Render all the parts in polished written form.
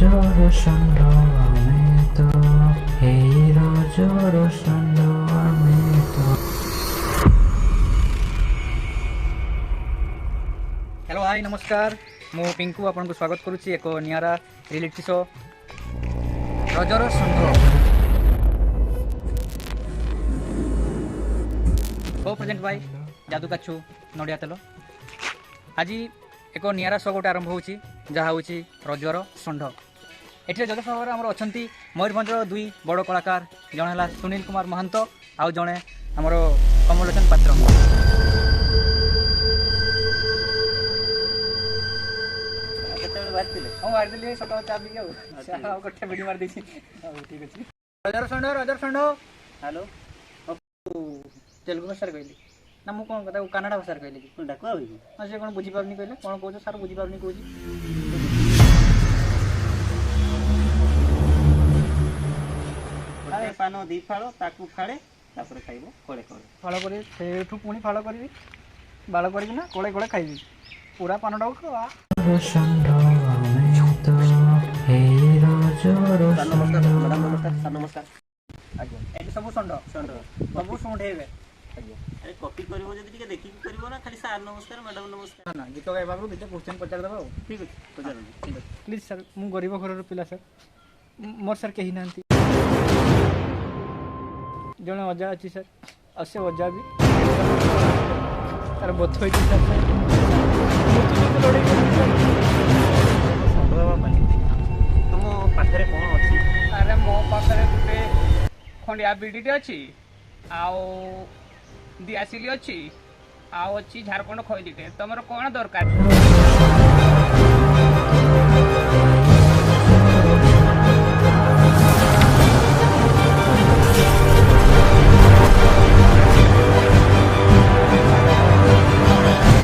রজর ষণ্ড আমি তো, এই রজর ষণ্ড আমি তো। हेलो हाय नमस्कार मु पिंकू आपन को स्वागत करुच्ची एक नियारा रियलिटी शो रजर षण्ढ। को प्रेजेंट बाय जादू काछु नडिया तेल। आज एक नियारा शो गोटे आरंभ होची जहाँ होची रजर षण्ढ। एठी जज भाव में अच्छा मयूरभंजर दुई बड़ कलाकार जड़े है सुनील कुमार महंत आउ जड़े आमर कमलोचन पात्र। रजर षण्ढ हेलो तेलुगु भाषा कहली ना मुझे कौन कथा कन्नड़ भाषा कहली कि डाकुआ हाँ से कौन बुझीपारनी कहले कौन कौन सार बुझीपारनी कौन पान दी फाड़ ताकू फाड़े खाइब कोड़े कोड़े फाड़ कर पुणी फाड़ करी बाड़ करना कोड़े कोड़े खाइबी पूरा पानटा खा ষণ্ড আমি তো, এই রজর नमस्कार मैडम नमस्कार सर नमस्कार आज्ञा ये सब षण्ढ षण्ढ सब शुणेबे आज्ञा अरे कॉपी करिवो जदी टिके देखि करिवो ना खाली सर नमस्कार मैडम नमस्कार ना गीत गाइबा दुटा क्वेश्चन पचार देबा ठीक अछि पचार ठीक अछि प्लीज सर मु गरीब घर पिला सर मोर सर कहीं ना जड़े अजा अच्छी सर असे अजा भी तार बथ होती सर तुम पाखरे कोन अछि अरे मो पाखे गोटे खंडिया बिडीटे अच्छी आउ दियासिली अच्छी आउ अच्छी झारखंड खैदीटे तुम कौन दरकार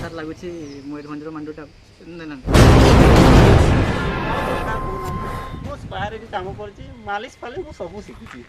सर लगुच मयूरभंजर मांडूटा मो बाहर भी काम करछि मालिश फाले मो सब शिखुछि